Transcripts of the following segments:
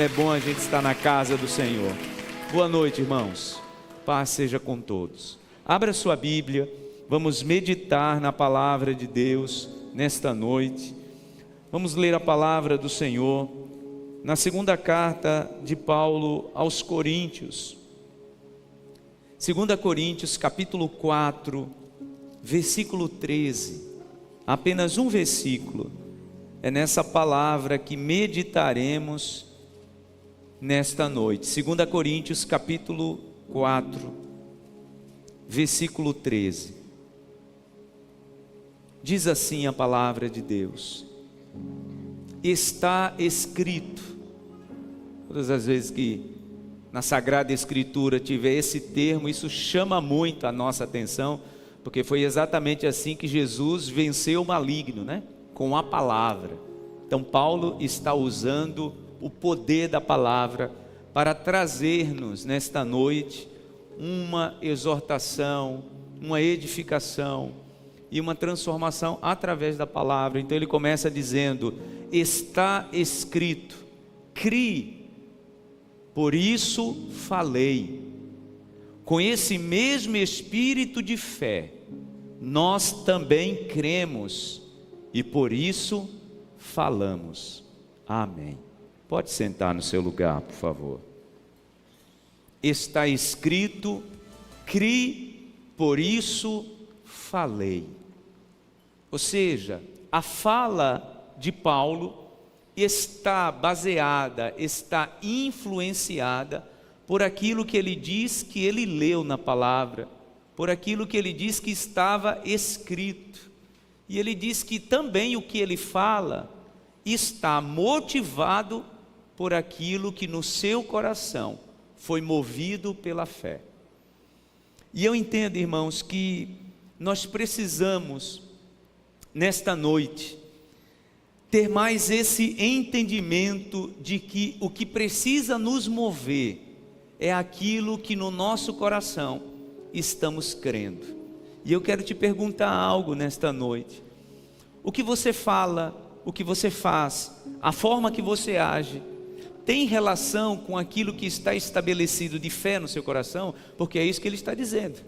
Como é bom a gente estar na casa do Senhor. Boa noite, irmãos. Paz seja com todos. Abra sua Bíblia, vamos meditar na palavra de Deus nesta noite. Vamos ler a palavra do Senhor na segunda carta de Paulo aos Coríntios. 2 Coríntios, capítulo 4, versículo 13. Apenas um versículo. É nessa palavra que meditaremos nesta noite. 2 Coríntios, capítulo 4, versículo 13. Diz assim a palavra de Deus: está escrito. Todas as vezes que na Sagrada Escritura tiver esse termo, isso chama muito a nossa atenção, porque foi exatamente assim que Jesus venceu o maligno, né? Com a palavra. Então Paulo está usando o poder da palavra para trazer-nos nesta noite uma exortação, uma edificação e uma transformação através da palavra. Então ele começa dizendo: está escrito, crie, por isso falei. Com esse mesmo espírito de fé, nós também cremos e por isso falamos. Amém. Pode sentar no seu lugar, por favor. Está escrito, crie, por isso falei. Ou seja, a fala de Paulo está baseada, está influenciada por aquilo que ele diz que ele leu na palavra, por aquilo que ele diz que estava escrito. E ele diz que também o que ele fala está motivado por aquilo que no seu coração foi movido pela fé. E eu entendo, irmãos, que nós precisamos, nesta noite, ter mais esse entendimento de que o que precisa nos mover é aquilo que no nosso coração estamos crendo. E eu quero te perguntar algo nesta noite. O que você fala, o que você faz, a forma que você age, tem relação com aquilo que está estabelecido de fé no seu coração? Porque é isso que ele está dizendo.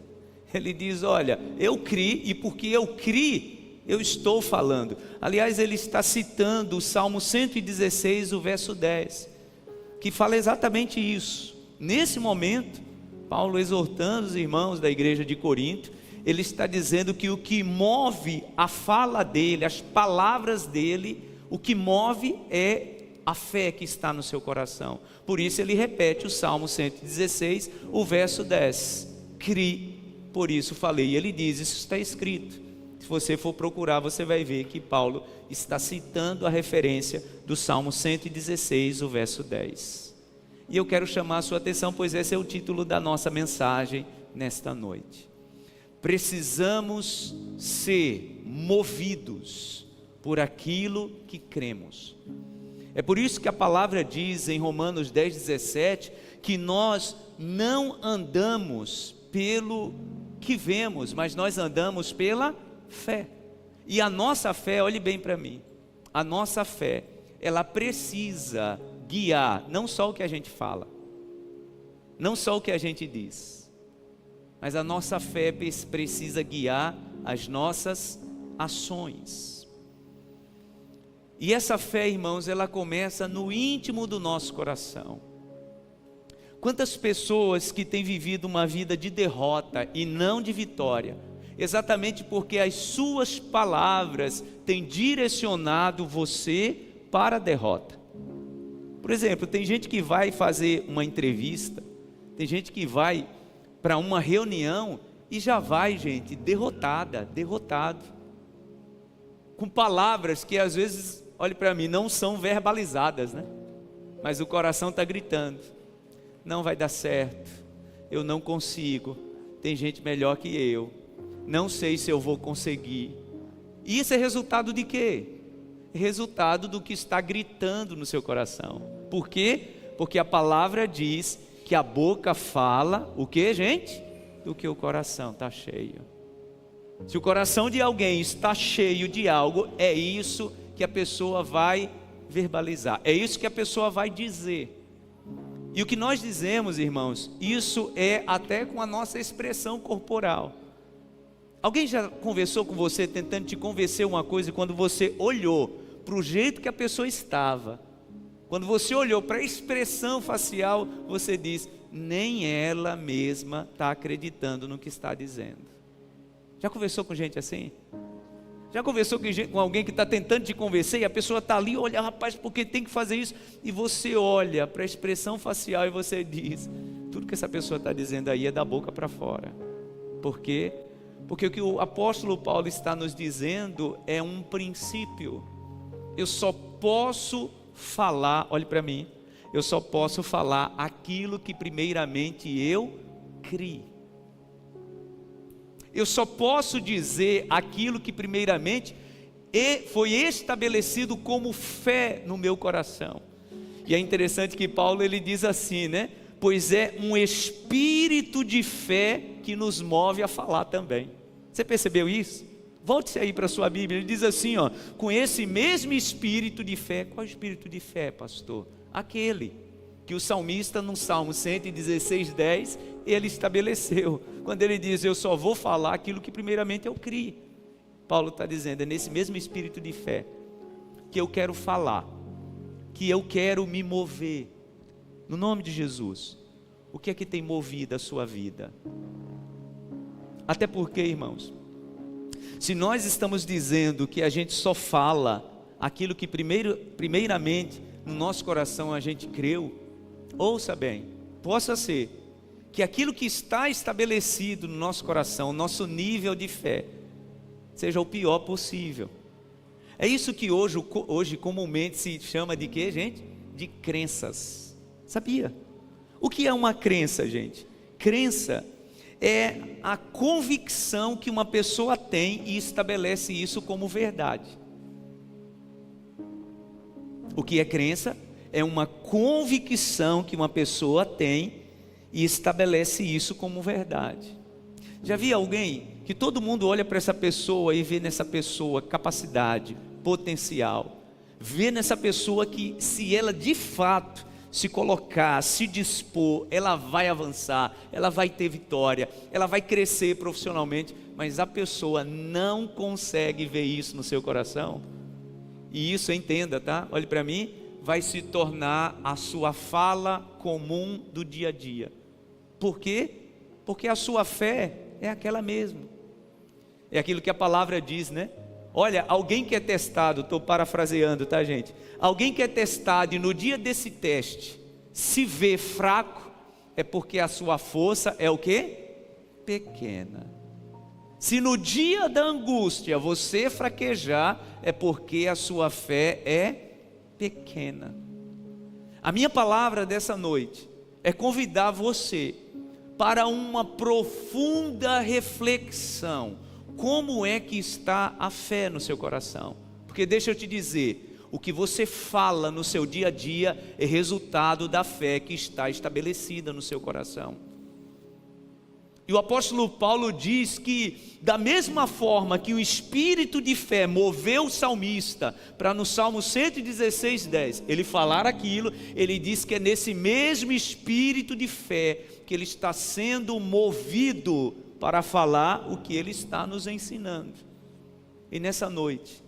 Ele diz: olha, eu criei, e porque eu criei, eu estou falando. Aliás, ele está citando o Salmo 116, o verso 10, que fala exatamente isso. Nesse momento, Paulo exortando os irmãos da igreja de Corinto, ele está dizendo que o que move a fala dele, as palavras dele, o que move é a fé que está no seu coração. Por isso ele repete o Salmo 116, o verso 10. Crie, por isso falei. E ele diz, isso está escrito. Se você for procurar, você vai ver que Paulo está citando a referência do Salmo 116, o verso 10. E eu quero chamar a sua atenção, pois esse é o título da nossa mensagem nesta noite. Precisamos ser movidos por aquilo que cremos. É por isso que a palavra diz em Romanos 10:17 que nós não andamos pelo que vemos, mas nós andamos pela fé. E a nossa fé, olhe bem para mim, a nossa fé, ela precisa guiar não só o que a gente fala, não só o que a gente diz, mas a nossa fé precisa guiar as nossas ações. E essa fé, irmãos, ela começa no íntimo do nosso coração. Quantas pessoas que têm vivido uma vida de derrota e não de vitória, exatamente porque as suas palavras têm direcionado você para a derrota. Por exemplo, tem gente que vai fazer uma entrevista, tem gente que vai para uma reunião e já vai, gente, derrotado, com palavras que às vezes, olhe para mim, não são verbalizadas, né? Mas o coração está gritando: não vai dar certo, eu não consigo, tem gente melhor que eu, não sei se eu vou conseguir. E isso é resultado de quê? Resultado do que está gritando no seu coração. Por quê? Porque a palavra diz que a boca fala, o que, gente? Do que o coração está cheio. Se o coração de alguém está cheio de algo, é isso que a pessoa vai verbalizar, é isso que a pessoa vai dizer. E o que nós dizemos, irmãos, isso é até com a nossa expressão corporal. Alguém já conversou com você tentando te convencer uma coisa, e quando você olhou para o jeito que a pessoa estava, quando você olhou para a expressão facial, você diz, nem ela mesma está acreditando no que está dizendo. Já conversou com gente assim? Já conversou com alguém que está tentando te convencer e a pessoa está ali, olha, rapaz, porque tem que fazer isso? E você olha para a expressão facial e você diz, tudo que essa pessoa está dizendo aí é da boca para fora. Por quê? Porque o que o apóstolo Paulo está nos dizendo é um princípio. Eu só posso falar, olhe para mim, eu só posso falar aquilo que primeiramente eu criei. Eu só posso dizer aquilo que primeiramente foi estabelecido como fé no meu coração. E é interessante que Paulo ele diz assim, né? Pois é um espírito de fé que nos move a falar também. Você percebeu isso? Volte-se aí para a sua Bíblia, ele diz assim, ó, com esse mesmo espírito de fé. Qual espírito de fé, pastor? Aquele que o salmista no Salmo 116:10, ele estabeleceu, quando ele diz, eu só vou falar aquilo que primeiramente eu criei. Paulo está dizendo, é nesse mesmo espírito de fé, que eu quero falar, que eu quero me mover, no nome de Jesus. O que é que tem movido a sua vida? Até porque, irmãos, se nós estamos dizendo que a gente só fala aquilo que primeiramente no nosso coração a gente creu, ouça bem, possa ser que aquilo que está estabelecido no nosso coração, o nosso nível de fé, seja o pior possível. É isso que hoje comumente se chama de quê, gente? De crenças. Sabia? O que é uma crença, gente? Crença é a convicção que uma pessoa tem e estabelece isso como verdade. O que é crença? É uma convicção que uma pessoa tem e estabelece isso como verdade. Já vi alguém que todo mundo olha para essa pessoa e vê nessa pessoa capacidade, potencial, vê nessa pessoa que se ela de fato se colocar, se dispor, ela vai avançar, ela vai ter vitória, ela vai crescer profissionalmente, mas a pessoa não consegue ver isso no seu coração. E isso, entenda, tá? Olhe para mim, vai se tornar a sua fala comum do dia a dia. Por quê? Porque a sua fé é aquela mesma. É aquilo que a palavra diz, né? Olha, alguém que é testado, estou parafraseando, tá, gente? Alguém que é testado e no dia desse teste se vê fraco, é porque a sua força é o quê? Pequena. Se no dia da angústia você fraquejar, é porque a sua fé é pequena. A minha palavra dessa noite é convidar você para uma profunda reflexão. Como é que está a fé no seu coração? Porque deixa eu te dizer, o que você fala no seu dia a dia é resultado da fé que está estabelecida no seu coração. E o apóstolo Paulo diz que da mesma forma que o espírito de fé moveu o salmista para no Salmo 116:10 ele falar aquilo, ele diz que é nesse mesmo espírito de fé que ele está sendo movido para falar o que ele está nos ensinando. E nessa noite,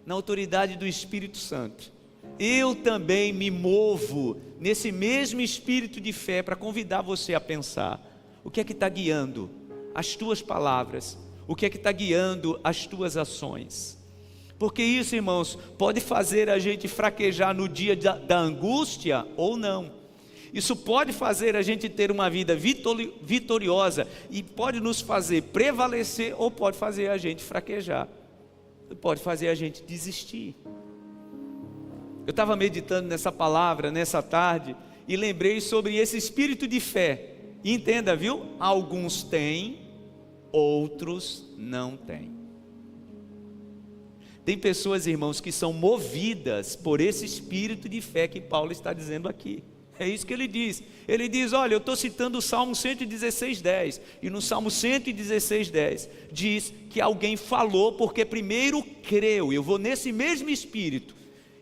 na autoridade do Espírito Santo, eu também me movo nesse mesmo espírito de fé para convidar você a pensar: o que é que está guiando as tuas palavras? O que é que está guiando as tuas ações? Porque isso, irmãos, pode fazer a gente fraquejar no dia da angústia ou não. Isso pode fazer a gente ter uma vida vitoriosa e pode nos fazer prevalecer ou pode fazer a gente fraquejar. Pode fazer a gente desistir. Eu estava meditando nessa palavra, nessa tarde, e lembrei sobre esse espírito de fé. E entenda, viu? Alguns têm, outros não têm. Tem pessoas, irmãos, que são movidas por esse espírito de fé que Paulo está dizendo aqui. É isso que ele diz. Ele diz, olha, eu estou citando o Salmo 116:10. E no Salmo 116:10 diz que alguém falou porque primeiro creu. Eu vou nesse mesmo espírito.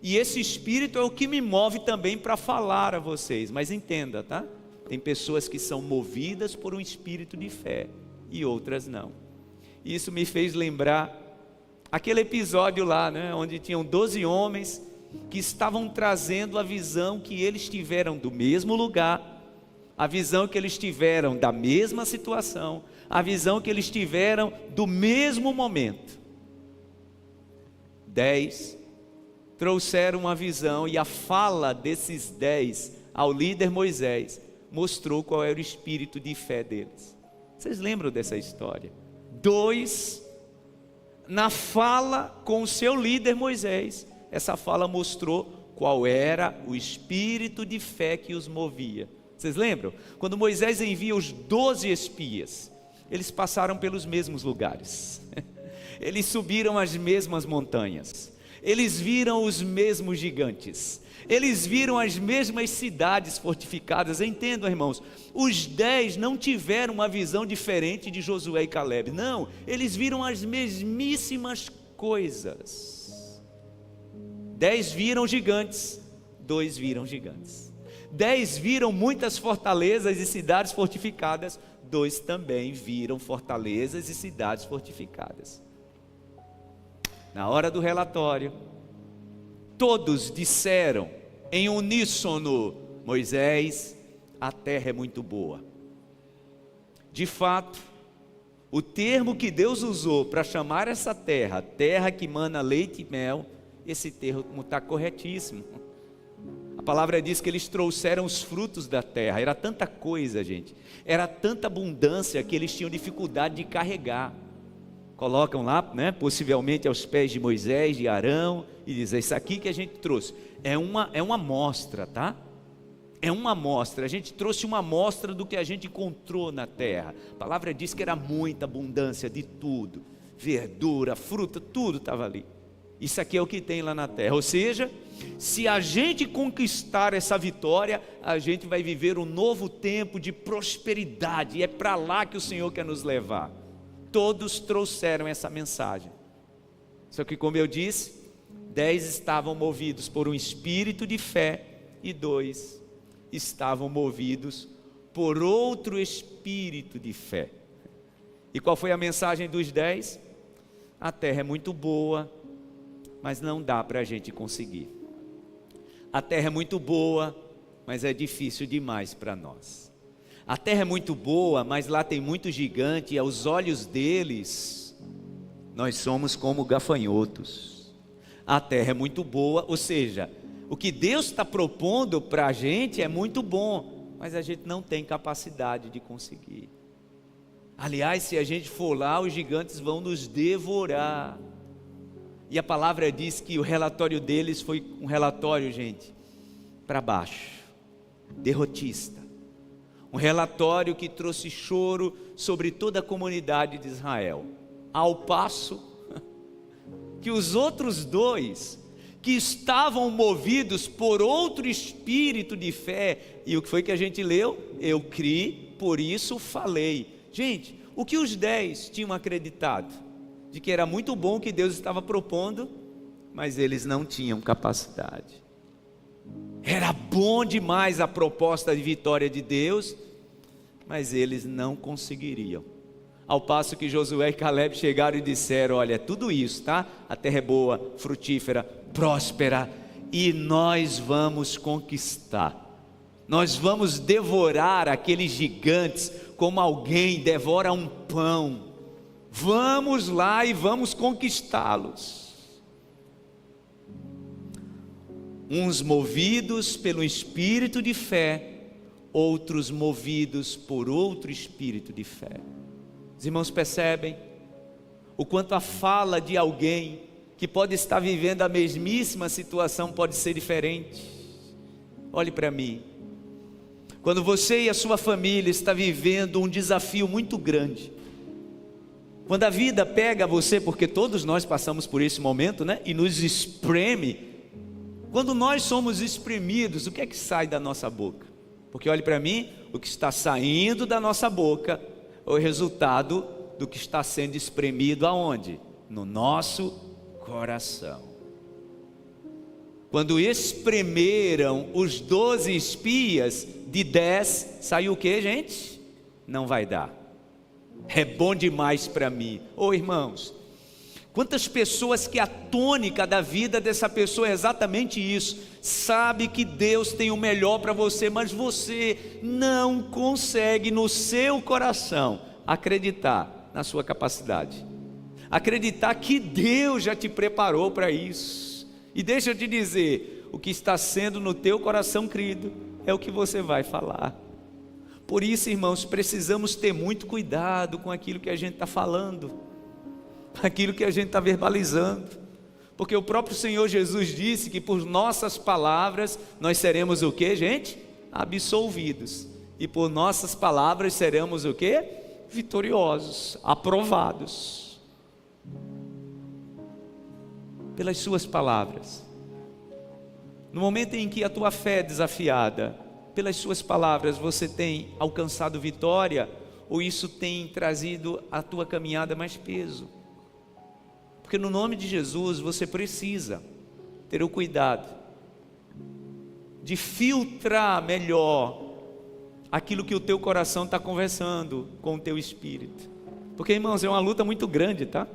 E esse espírito é o que me move também para falar a vocês. Mas entenda, tá? Tem pessoas que são movidas por um espírito de fé e outras não. Isso me fez lembrar aquele episódio lá, né? Onde tinham 12 homens que estavam trazendo a visão que eles tiveram do mesmo lugar, a visão que eles tiveram da mesma situação, a visão que eles tiveram do mesmo momento. 10 trouxeram uma visão, e a fala desses 10 ao líder Moisés mostrou qual era o espírito de fé deles. Vocês lembram dessa história? 2, na fala com o seu líder Moisés, essa fala mostrou qual era o espírito de fé que os movia. Vocês lembram? Quando Moisés envia os 12 espias, eles passaram pelos mesmos lugares, eles subiram as mesmas montanhas, eles viram os mesmos gigantes, eles viram as mesmas cidades fortificadas. Entendam, irmãos, os 10 não tiveram uma visão diferente de Josué e Caleb, não, eles viram as mesmíssimas coisas. 10 viram gigantes, 2 viram gigantes. 10 viram muitas fortalezas e cidades fortificadas, 2 também viram fortalezas e cidades fortificadas. Na hora do relatório, todos disseram em uníssono: Moisés, a terra é muito boa. De fato, o termo que Deus usou para chamar essa terra, terra que mana leite e mel, esse termo está corretíssimo. A palavra diz que eles trouxeram os frutos da terra. Era tanta coisa, gente, era tanta abundância que eles tinham dificuldade de carregar. Colocam lá, né, possivelmente aos pés de Moisés, de Arão, e dizem: isso aqui que a gente trouxe é uma amostra, tá? É uma amostra, a gente trouxe uma amostra do que a gente encontrou na terra. A palavra diz que era muita abundância de tudo, verdura, fruta, tudo estava ali. Isso aqui é o que tem lá na terra. Ou seja, se a gente conquistar essa vitória, a gente vai viver um novo tempo de prosperidade, e é para lá que o Senhor quer nos levar. Todos trouxeram essa mensagem. Só que, como eu disse, 10 estavam movidos por um espírito de fé, e 2 estavam movidos por outro espírito de fé. E qual foi a mensagem dos 10? A terra é muito boa, mas não dá para a gente conseguir. A terra é muito boa, mas é difícil demais para nós. A terra é muito boa, mas lá tem muito gigante, e aos olhos deles, nós somos como gafanhotos. A terra é muito boa, ou seja, o que Deus está propondo para a gente é muito bom, mas a gente não tem capacidade de conseguir. Aliás, se a gente for lá, os gigantes vão nos devorar. E a palavra diz que o relatório deles foi um relatório, gente, para baixo, derrotista. Um relatório que trouxe choro sobre toda a comunidade de Israel. Ao passo que os outros 2, que estavam movidos por outro espírito de fé, e o que foi que a gente leu? Eu criei, por isso falei. Gente, o que os 10 tinham acreditado? De que era muito bom o que Deus estava propondo, mas eles não tinham capacidade. Era bom demais a proposta de vitória de Deus, mas eles não conseguiriam. Ao passo que Josué e Caleb chegaram e disseram: olha, é tudo isso, tá? A terra é boa, frutífera, próspera, e nós vamos conquistar. Nós vamos devorar aqueles gigantes como alguém devora um pão. Vamos lá e vamos conquistá-los. Uns movidos pelo espírito de fé, outros movidos por outro espírito de fé. Os irmãos percebem o quanto a fala de alguém que pode estar vivendo a mesmíssima situação pode ser diferente? Olhe para mim. Quando você e a sua família está vivendo um desafio muito grande, quando a vida pega você, porque todos nós passamos por esse momento, né? E nos espreme. Quando nós somos espremidos, o que é que sai da nossa boca? Porque olhe para mim, o que está saindo da nossa boca é o resultado do que está sendo espremido aonde? No nosso coração. Quando espremeram os 12 espias, de 10 saiu o que, gente? Não vai dar. É bom demais para mim. Ô irmãos, quantas pessoas que a tônica da vida dessa pessoa é exatamente isso. Sabe que Deus tem o melhor para você, mas você não consegue no seu coração acreditar na sua capacidade. Acreditar que Deus já te preparou para isso. E deixa eu te dizer, o que está sendo no teu coração, querido, é o que você vai falar. Por isso, irmãos, precisamos ter muito cuidado com aquilo que a gente está falando, aquilo que a gente está verbalizando, porque o próprio Senhor Jesus disse que por nossas palavras nós seremos o que, gente? Absolvidos, e por nossas palavras seremos o que? Vitoriosos, aprovados, pelas suas palavras. No momento em que a tua fé é desafiada, pelas suas palavras você tem alcançado vitória, ou isso tem trazido à tua caminhada mais peso? Porque no nome de Jesus você precisa ter o cuidado de filtrar melhor aquilo que o teu coração está conversando com o teu espírito. Porque, irmãos, é uma luta muito grande, tá?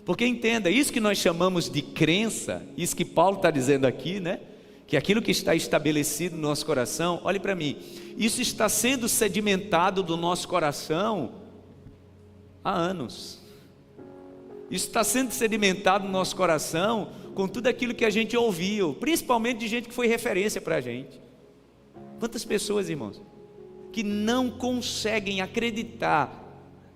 Porque entenda, isso que nós chamamos de crença, isso que Paulo está dizendo aqui, né? Que aquilo que está estabelecido no nosso coração, olhe para mim, isso está sendo sedimentado do nosso coração há anos. Isso está sendo sedimentado no nosso coração com tudo aquilo que a gente ouviu, principalmente de gente que foi referência para a gente. Quantas pessoas, irmãos, que não conseguem acreditar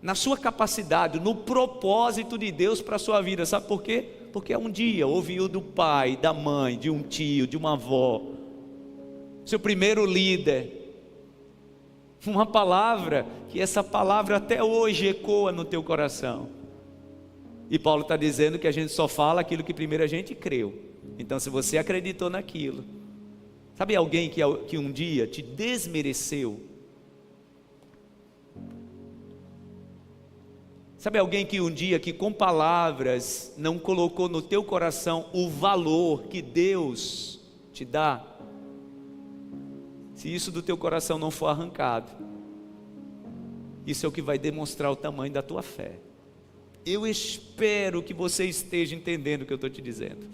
na sua capacidade, no propósito de Deus para a sua vida, sabe por quê? Porque um dia ouviu do pai, da mãe, de um tio, de uma avó, seu primeiro líder, uma palavra, que essa palavra até hoje ecoa no teu coração. E Paulo está dizendo que a gente só fala aquilo que primeiro a gente creu. Então, se você acreditou naquilo, sabe alguém que um dia te desmereceu? Sabe alguém que um dia, que com palavras não colocou no teu coração o valor que Deus te dá? Se isso do teu coração não for arrancado, isso é o que vai demonstrar o tamanho da tua fé. Eu espero que você esteja entendendo o que eu estou te dizendo.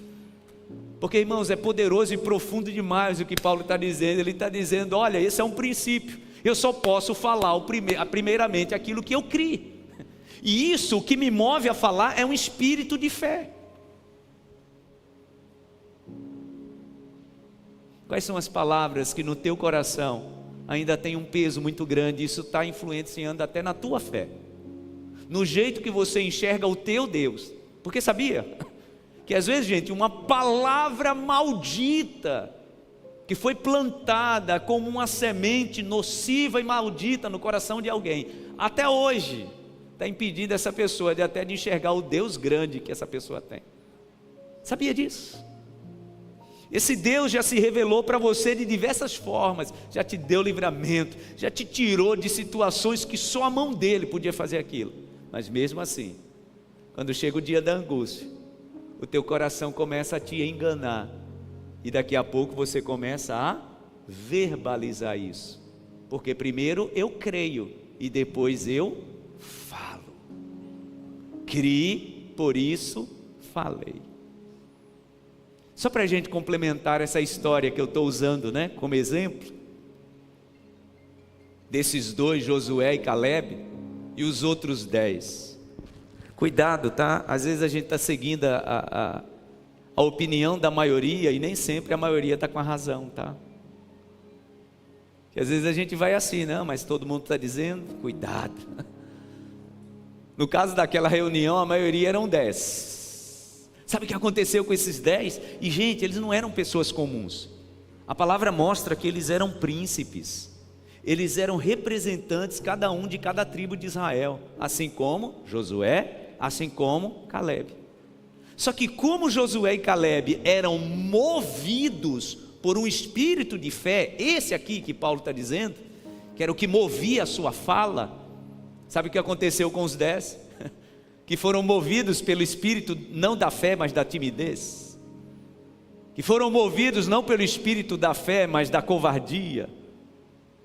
Porque, irmãos, é poderoso e profundo demais o que Paulo está dizendo. Ele está dizendo, olha, esse é um princípio. Eu só posso falar primeiramente aquilo que eu criei. E isso, o que me move a falar é um espírito de fé. Quais são as palavras que no teu coração ainda tem um peso muito grande? Isso está influenciando até na tua fé, no jeito que você enxerga o teu Deus. Porque sabia que às vezes, gente, uma palavra maldita que foi plantada como uma semente nociva e maldita no coração de alguém, até hoje está impedindo essa pessoa de até de enxergar o Deus grande que essa pessoa tem. Sabia disso? Esse Deus já se revelou para você de diversas formas, já te deu livramento, já te tirou de situações que só a mão dele podia fazer aquilo. Mas mesmo assim, quando chega o dia da angústia, o teu coração começa a te enganar, e daqui a pouco você começa a verbalizar isso, porque primeiro eu creio e depois eu falo. Criei, por isso falei. Só para a gente complementar essa história que eu estou usando, né, como exemplo, desses dois, Josué e Caleb, e os outros 10. Cuidado, tá? Às vezes a gente está seguindo a opinião da maioria, e nem sempre a maioria está com a razão, tá? Que às vezes a gente vai assim, não, mas todo mundo está dizendo, cuidado. No caso daquela reunião, a maioria eram 10. Sabe o que aconteceu com esses 10? E gente, eles não eram pessoas comuns. A palavra mostra que eles eram príncipes. Eles eram representantes, cada um de cada tribo de Israel, assim como Josué, assim como Caleb. Só que como Josué e Caleb eram movidos por um espírito de fé, esse aqui que Paulo está dizendo, que era o que movia a sua fala, sabe o que aconteceu com os 10? Que foram movidos pelo espírito não da fé, mas da timidez. que foram movidos não pelo espírito da fé, mas da covardia,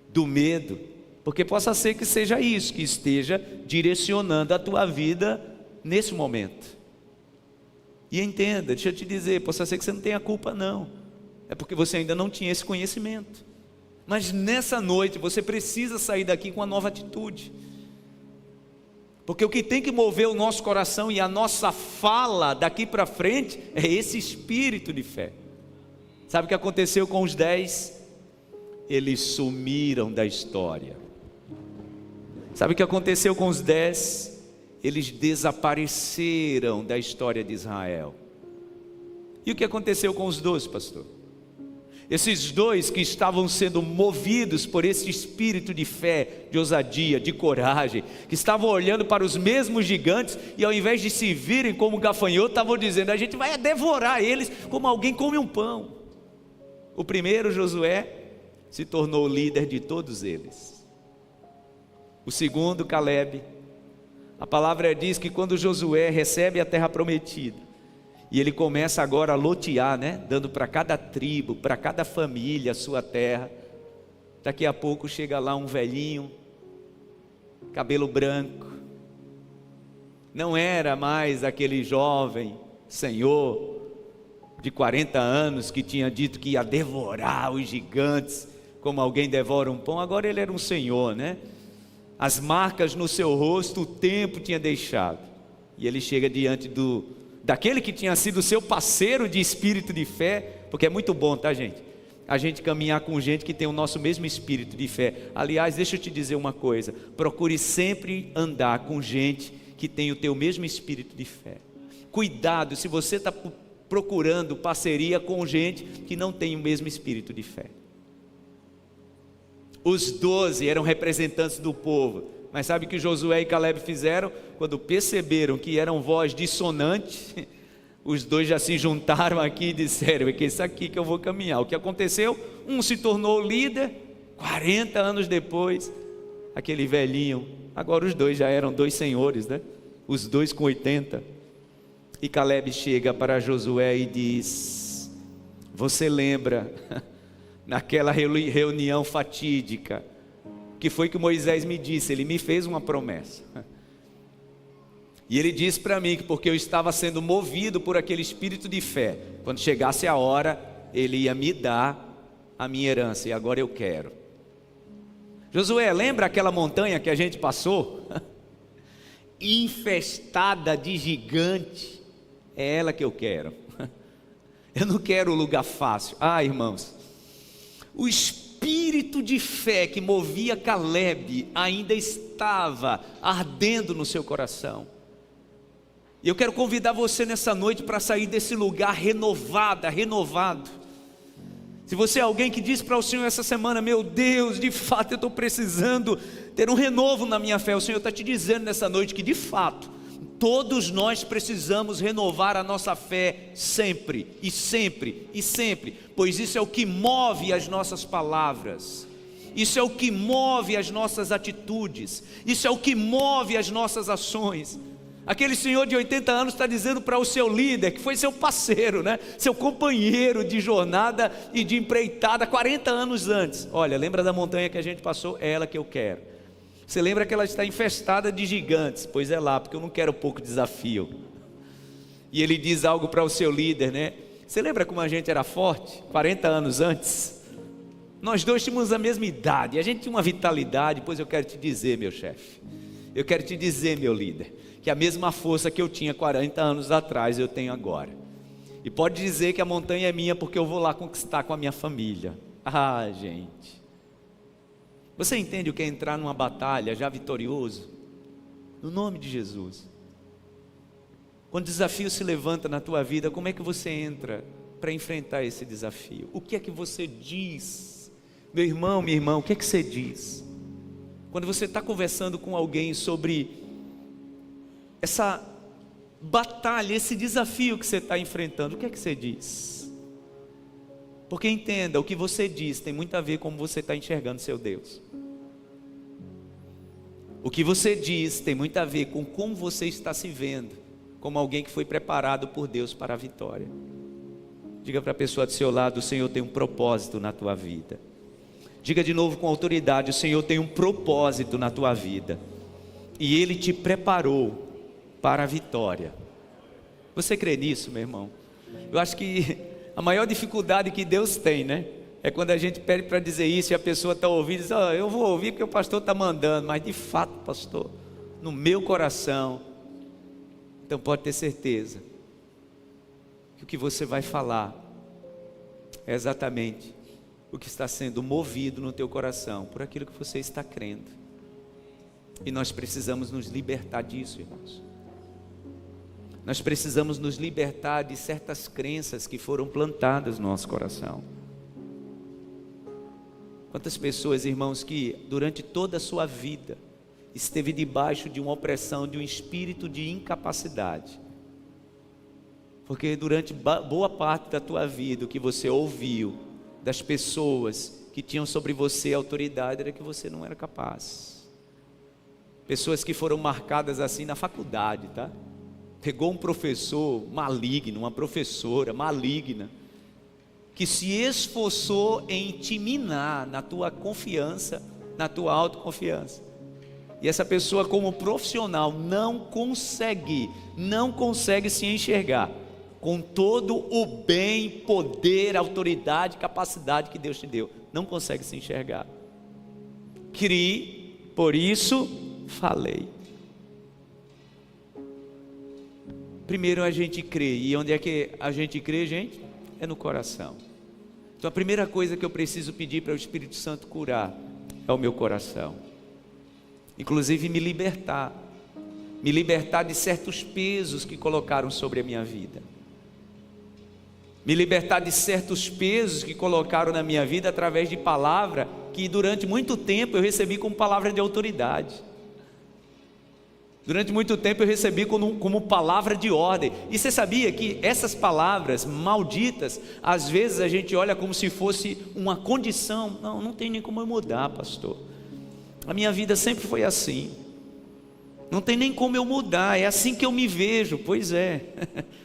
do medo, porque possa ser que seja isso que esteja direcionando a tua vida nesse momento. E entenda, deixa eu te dizer, possa ser que você não tenha culpa não, é porque você ainda não tinha esse conhecimento, mas nessa noite você precisa sair daqui com uma nova atitude, porque o que tem que mover o nosso coração e a nossa fala daqui para frente é esse espírito de fé. Sabe o que aconteceu com os 10? Eles sumiram da história. Sabe o que aconteceu com os 10? Eles desapareceram da história de Israel. E o que aconteceu com os 12, pastor? Esses 2 que estavam sendo movidos por esse espírito de fé, de ousadia, de coragem, que estavam olhando para os mesmos gigantes e ao invés de se virem como gafanhoto, estavam dizendo: a gente vai devorar eles como alguém come um pão. O primeiro, Josué, se tornou o líder de todos eles. O segundo, Caleb, a palavra diz que quando Josué recebe a terra prometida, e ele começa agora a lotear, né? Dando para cada tribo, para cada família a sua terra. Daqui a pouco chega lá um velhinho, cabelo branco. Não era mais aquele jovem senhor de 40 anos que tinha dito que ia devorar os gigantes como alguém devora um pão. Agora ele era um senhor, né? As marcas no seu rosto o tempo tinha deixado. E ele chega diante daquele que tinha sido seu parceiro de espírito de fé, porque é muito bom, tá, gente? A gente caminhar com gente que tem o nosso mesmo espírito de fé. Aliás, deixa eu te dizer uma coisa: procure sempre andar com gente que tem o teu mesmo espírito de fé. Cuidado se você está procurando parceria com gente que não tem o mesmo espírito de fé. Os 12 eram representantes do povo, mas sabe o que Josué e Caleb fizeram? Quando perceberam que eram voz dissonante, os 2 já se juntaram aqui e disseram: é que isso aqui que eu vou caminhar. O que aconteceu? Um se tornou líder, 40 anos depois, aquele velhinho. Agora os 2 já eram 2 senhores, né? Os 2 com 80. E Caleb chega para Josué e diz: você lembra naquela reunião fatídica, que foi que Moisés me disse, ele me fez uma promessa, e ele disse para mim que porque eu estava sendo movido por aquele espírito de fé, quando chegasse a hora, ele ia me dar a minha herança, e agora eu quero. Josué, lembra aquela montanha que a gente passou? Infestada de gigante, é ela que eu quero. Eu não quero lugar fácil. Irmãos, o espírito de fé que movia Caleb ainda estava ardendo no seu coração. E eu quero convidar você nessa noite para sair desse lugar renovado. Se você é alguém que diz para o Senhor essa semana: meu Deus, de fato eu estou precisando ter um renovo na minha fé, o Senhor está te dizendo nessa noite que de fato todos nós precisamos renovar a nossa fé sempre, pois isso é o que move as nossas palavras, isso é o que move as nossas atitudes, isso é o que move as nossas ações. Aquele senhor de 80 anos está dizendo para o seu líder, que foi seu parceiro, né? Seu companheiro de jornada e de empreitada 40 anos antes: olha, lembra da montanha que a gente passou? É ela que eu quero. Você lembra que ela está infestada de gigantes? Pois é lá, porque eu não quero pouco desafio. E ele diz algo para o seu líder, né? Você lembra como a gente era forte 40 anos antes? Nós 2 tínhamos a mesma idade, a gente tinha uma vitalidade. Pois eu quero te dizer, meu chefe, eu quero te dizer, meu líder, que a mesma força que eu tinha 40 anos atrás eu tenho agora. E pode dizer que a montanha é minha, porque eu vou lá conquistar com a minha família. Gente, você entende o que é entrar numa batalha já vitorioso? No nome de Jesus. Quando o desafio se levanta na tua vida, como é que você entra para enfrentar esse desafio? O que é que você diz? Meu irmão, minha irmã, o que é que você diz? Quando você está conversando com alguém sobre essa batalha, esse desafio que você está enfrentando, o que é que você diz? Porque entenda, o que você diz tem muito a ver com como você está enxergando seu Deus. O que você diz tem muito a ver com como você está se vendo, como alguém que foi preparado por Deus para a vitória. Diga para a pessoa do seu lado: o Senhor tem um propósito na tua vida. Diga de novo com autoridade: o Senhor tem um propósito na tua vida, e Ele te preparou para a vitória. Você crê nisso, meu irmão? Eu acho que a maior dificuldade que Deus tem, né, é quando a gente pede para dizer isso e a pessoa está ouvindo e diz: oh, eu vou ouvir porque o pastor está mandando. Mas de fato, pastor, no meu coração. Então pode ter certeza que o que você vai falar é exatamente o que está sendo movido no teu coração por aquilo que você está crendo. E nós precisamos nos libertar disso, irmãos. Nós precisamos nos libertar de certas crenças que foram plantadas no nosso coração. Quantas pessoas, irmãos, que durante toda a sua vida esteve debaixo de uma opressão, de um espírito de incapacidade. Porque durante boa parte da tua vida, o que você ouviu das pessoas que tinham sobre você autoridade era que você não era capaz. Pessoas que foram marcadas assim na faculdade, tá? Pegou um professor maligno, uma professora maligna, que se esforçou em te minar na tua confiança, na tua autoconfiança. E essa pessoa, como profissional, não consegue se enxergar com todo o bem, poder, autoridade, capacidade que Deus te deu. Não consegue se enxergar. Criei, por isso falei. Primeiro a gente crê. E onde é que a gente crê, gente? É no coração. Então a primeira coisa que eu preciso pedir para o Espírito Santo curar é o meu coração. Inclusive me libertar de certos pesos que colocaram sobre a minha vida. Me libertar de certos pesos que colocaram na minha vida através de palavra que durante muito tempo eu recebi como palavra de autoridade. Durante muito tempo eu recebi como palavra de ordem. E você sabia que essas palavras malditas, às vezes a gente olha como se fosse uma condição. Não tem nem como eu mudar, pastor. A minha vida sempre foi assim. Não tem nem como eu mudar, é assim que eu me vejo. Pois é,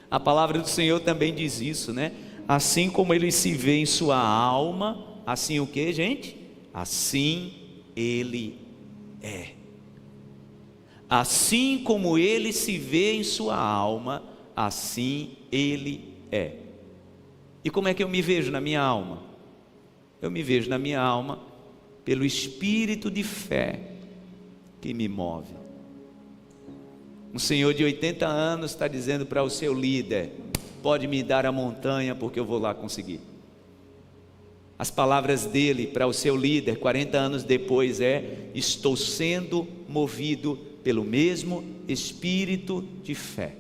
a palavra do Senhor também diz isso, né? Assim como ele se vê em sua alma, assim o que, gente? Assim ele é. Assim como ele se vê em sua alma, assim ele é. E como é que eu me vejo na minha alma? Eu me vejo na minha alma pelo espírito de fé que me move. Um senhor de 80 anos está dizendo para o seu líder: pode me dar a montanha porque eu vou lá conseguir. As palavras dele para o seu líder 40 anos depois estou sendo movido pelo mesmo espírito de fé.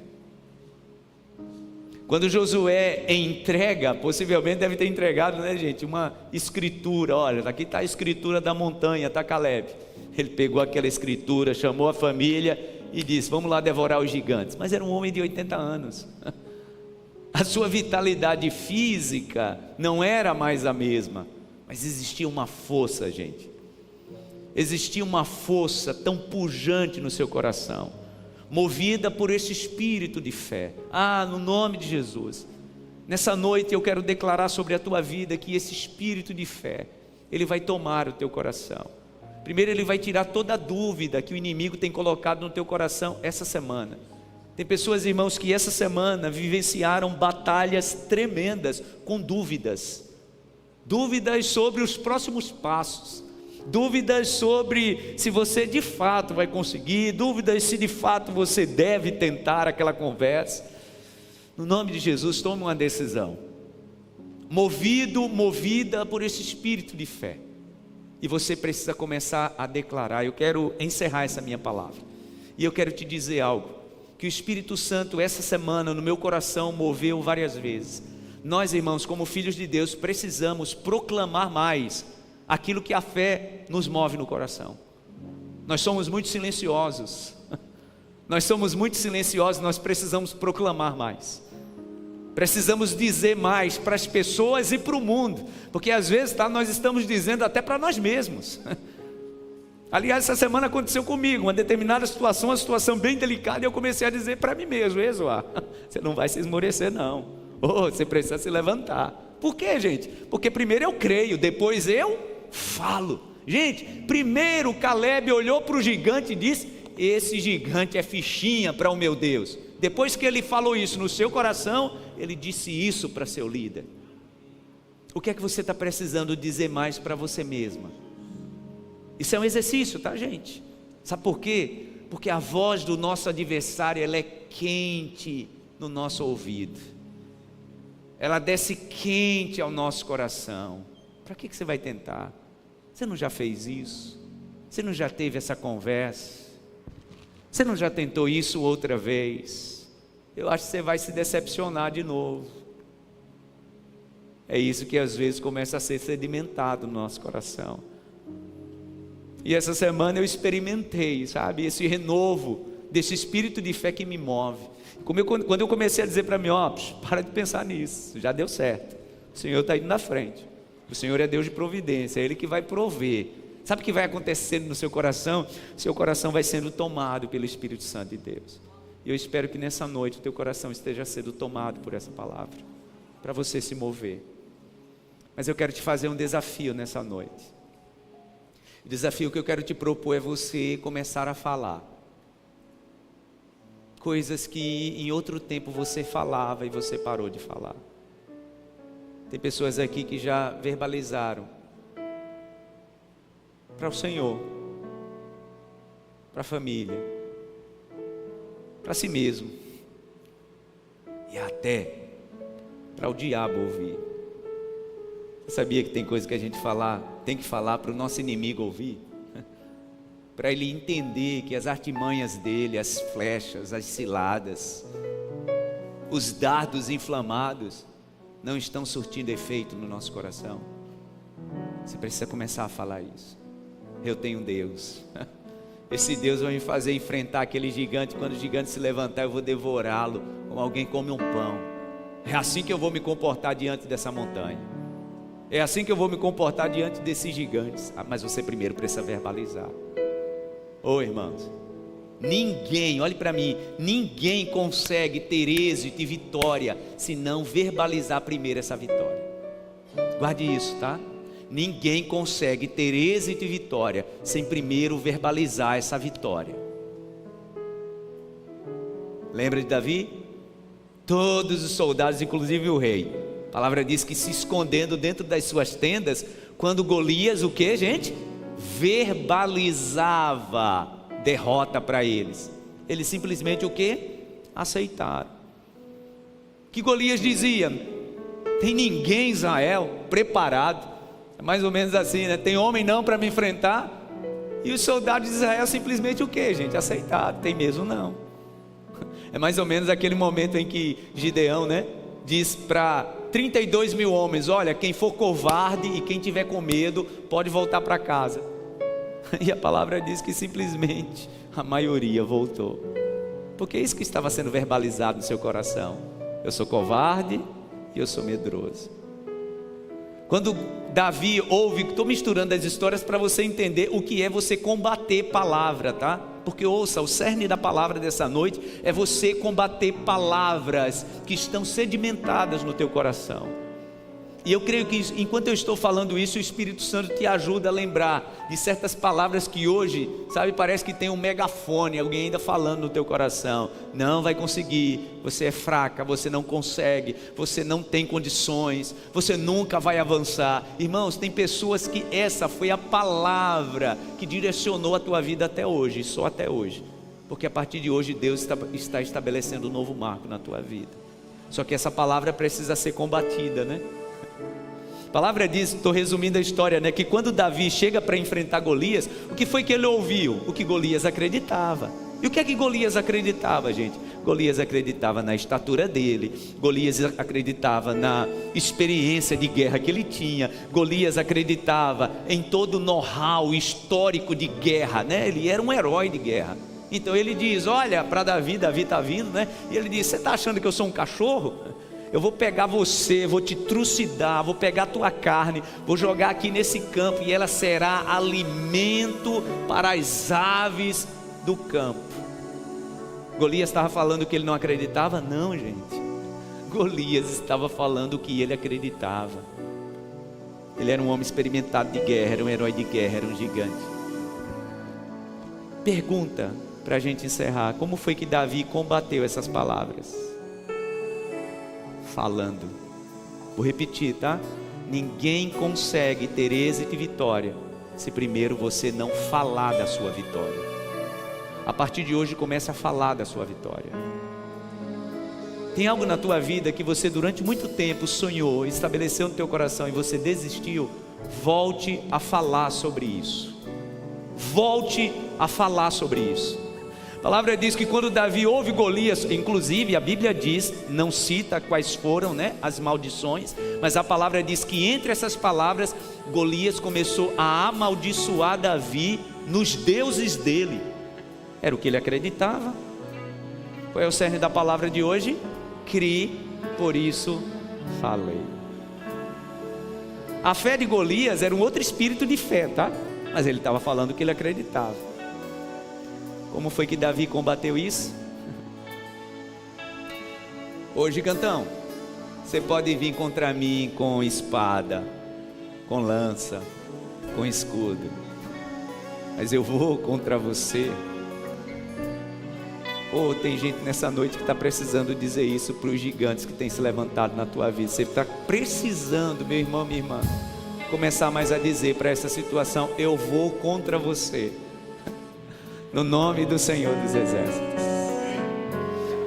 Quando Josué entrega, possivelmente deve ter entregado, né, gente, uma escritura. Olha, aqui está a escritura da montanha, está Caleb. Ele pegou aquela escritura, chamou a família e disse: vamos lá devorar os gigantes. Mas era um homem de 80 anos. A sua vitalidade física não era mais a mesma, mas existia uma força, gente. Existia uma força tão pujante no seu coração, movida por esse espírito de fé. No nome de Jesus, nessa noite eu quero declarar sobre a tua vida que esse espírito de fé, ele vai tomar o teu coração. Primeiro ele vai tirar toda a dúvida que o inimigo tem colocado no teu coração essa semana. Tem pessoas, irmãos, que essa semana vivenciaram batalhas tremendas com dúvidas sobre os próximos passos, dúvidas sobre se você de fato vai conseguir, dúvidas se de fato você deve tentar aquela conversa. No nome de Jesus, tome uma decisão, movida por esse espírito de fé, e você precisa começar a declarar. Eu quero encerrar essa minha palavra, e eu quero te dizer algo, que o Espírito Santo essa semana no meu coração moveu várias vezes. Nós, irmãos, como filhos de Deus, precisamos proclamar mais aquilo que a fé nos move no coração. Nós somos muito silenciosos, nós precisamos proclamar mais, precisamos dizer mais para as pessoas e para o mundo, porque às vezes nós estamos dizendo até para nós mesmos. Aliás, essa semana aconteceu comigo, uma determinada situação, uma situação bem delicada, e eu comecei a dizer para mim mesmo: Ezoá, você não vai se esmorecer não, Oh, você precisa se levantar. Por quê, gente? Porque primeiro eu creio, depois eu falo. Gente, primeiro Caleb olhou para o gigante e disse: esse gigante é fichinha para o meu Deus. Depois que ele falou isso no seu coração, ele disse isso para seu líder. O que é que você está precisando dizer mais para você mesma? Isso é um exercício, tá, gente? Sabe por quê? Porque a voz do nosso adversário, ela é quente no nosso ouvido. Ela desce quente ao nosso coração. Para que você vai tentar? Você não já fez isso? Você não já teve essa conversa? Você não já tentou isso outra vez? Eu acho que você vai se decepcionar de novo. É isso que às vezes começa a ser sedimentado no nosso coração. E essa semana eu experimentei, sabe, esse renovo desse espírito de fé que me move. Quando eu comecei a dizer para mim: ó, para de pensar nisso, já deu certo, o Senhor está indo na frente, o Senhor é Deus de providência, é Ele que vai prover. Sabe o que vai acontecendo no seu coração? Seu coração vai sendo tomado pelo Espírito Santo de Deus. E eu espero que nessa noite o teu coração esteja sendo tomado por essa palavra, para você se mover. Mas eu quero te fazer um desafio nessa noite. O desafio que eu quero te propor é você começar a falar coisas que em outro tempo você falava e você parou de falar. Tem pessoas aqui que já verbalizaram para o Senhor, para a família, para si mesmo e até para o diabo ouvir. Você sabia que tem coisa que a gente tem que falar para o nosso inimigo ouvir? Para ele entender que as artimanhas dele, as flechas, as ciladas, os dardos inflamados não estão surtindo efeito no nosso coração. Você precisa começar a falar isso. Eu tenho um Deus. Esse Deus vai me fazer enfrentar aquele gigante. Quando o gigante se levantar, eu vou devorá-lo como alguém come um pão. É assim que eu vou me comportar diante dessa montanha. É assim que eu vou me comportar diante desses gigantes. Mas você primeiro precisa verbalizar. Irmãos, ninguém, olhe para mim, ninguém consegue ter êxito e vitória se não verbalizar primeiro essa vitória. Guarde isso, tá? Ninguém consegue ter êxito e vitória sem primeiro verbalizar essa vitória. Lembra de Davi? Todos os soldados, inclusive o rei, a palavra diz que se escondendo dentro das suas tendas, quando Golias, o que, gente? Verbalizava derrota para eles. Eles simplesmente o que? Aceitaram. Que Golias dizia: tem ninguém em Israel preparado. É mais ou menos assim, né? Tem homem não para me enfrentar? E os soldados de Israel simplesmente o que, gente? Aceitaram. Tem mesmo não. É mais ou menos aquele momento em que Gideão, né, diz para 32 mil homens: olha, quem for covarde e quem tiver com medo pode voltar para casa. E a palavra diz que simplesmente a maioria voltou, porque é isso que estava sendo verbalizado no seu coração: eu sou covarde e eu sou medroso. Quando Davi ouve, estou misturando as histórias para você entender o que é você combater palavra, tá? Porque ouça, o cerne da palavra dessa noite é você combater palavras que estão sedimentadas no teu coração. E eu creio que enquanto eu estou falando isso, o Espírito Santo te ajuda a lembrar de certas palavras que hoje, sabe, parece que tem um megafone, alguém ainda falando no teu coração: não vai conseguir, você é fraca, você não consegue, você não tem condições, você nunca vai avançar. Irmãos, tem pessoas que essa foi a palavra que direcionou a tua vida até hoje, só até hoje, porque a partir de hoje Deus está estabelecendo um novo marco na tua vida. Só que essa palavra precisa ser combatida, né? A palavra diz, estou resumindo a história, né, que quando Davi chega para enfrentar Golias, o que foi que ele ouviu? O que Golias acreditava. E o que é que Golias acreditava, gente? Golias acreditava na estatura dele, Golias acreditava na experiência de guerra que ele tinha, Golias acreditava em todo o know-how histórico de guerra, né? Ele era um herói de guerra. Então ele diz, olha para Davi está vindo, né? E ele diz: você está achando que eu sou um cachorro? Eu vou pegar você, vou te trucidar, vou pegar a tua carne, vou jogar aqui nesse campo e ela será alimento para as aves do campo. Golias estava falando que ele não acreditava? Não, gente. Golias estava falando o que ele acreditava. Ele era um homem experimentado de guerra, era um herói de guerra, era um gigante. Pergunta para a gente encerrar: como foi que Davi combateu essas palavras? Falando. Vou repetir, tá? Ninguém consegue ter êxito e vitória se primeiro você não falar da sua vitória. A partir de hoje comece a falar da sua vitória. Tem algo na tua vida que você durante muito tempo sonhou, estabeleceu no teu coração e você desistiu? Volte a falar sobre isso. Volte a falar sobre isso. A palavra diz que quando Davi ouve Golias, inclusive a Bíblia diz, não cita quais foram, as maldições, mas a palavra diz que entre essas palavras, Golias começou a amaldiçoar Davi nos deuses dele. Era o que ele acreditava. Qual é o cerne da palavra de hoje? Criei, por isso falei. A fé de Golias era um outro espírito de fé, tá? Mas ele estava falando o que ele acreditava. Como foi que Davi combateu isso? Ô gigantão, você pode vir contra mim com espada, com lança, com escudo, mas eu vou contra você. Tem gente nessa noite que está precisando dizer isso para os gigantes que têm se levantado na tua vida. Você está precisando, meu irmão, minha irmã, começar mais a dizer para essa situação: eu vou contra você, no nome do Senhor dos Exércitos.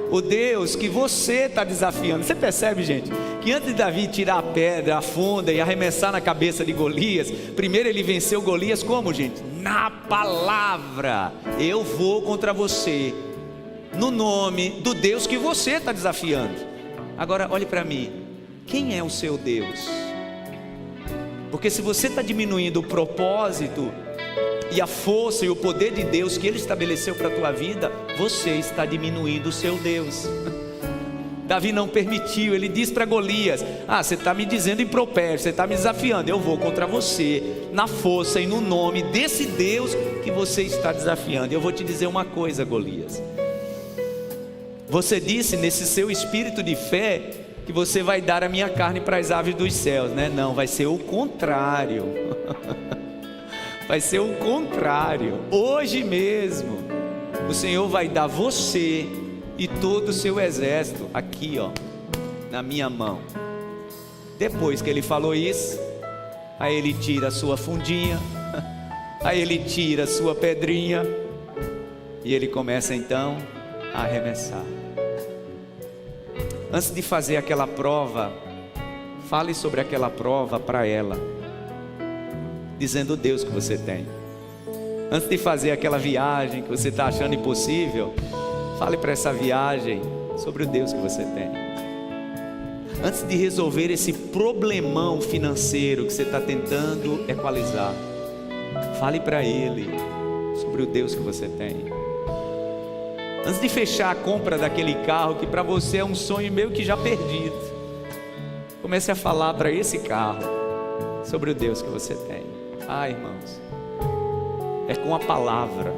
O Deus que você está desafiando. Você percebe, gente, que antes de Davi tirar a pedra, a funda e arremessar na cabeça de Golias, primeiro ele venceu Golias como, gente? Na palavra. Eu vou contra você, no nome do Deus que você está desafiando. Agora olhe para mim, quem é o seu Deus? Porque se você está diminuindo o propósito e a força e o poder de Deus que Ele estabeleceu para a tua vida, você está diminuindo o seu Deus. Davi não permitiu. Ele diz para Golias: você está me dizendo impropério, você está me desafiando, eu vou contra você, na força e no nome desse Deus que você está desafiando. Eu vou te dizer uma coisa, Golias, você disse nesse seu espírito de fé que você vai dar a minha carne para as aves dos céus, né? Não, vai ser o contrário. Vai ser o contrário. Hoje mesmo o Senhor vai dar você e todo o seu exército aqui, na minha mão. Depois que ele falou isso, aí ele tira a sua fundinha, aí ele tira a sua pedrinha e ele começa então a arremessar. Antes de fazer aquela prova, fale sobre aquela prova para ela, dizendo o Deus que você tem. Antes de fazer aquela viagem que você está achando impossível, fale para essa viagem sobre o Deus que você tem. Antes de resolver esse problemão financeiro que você está tentando equalizar, fale para Ele sobre o Deus que você tem. Antes de fechar a compra daquele carro que para você é um sonho meio que já perdido, comece a falar para esse carro sobre o Deus que você tem. Irmãos, é com a palavra.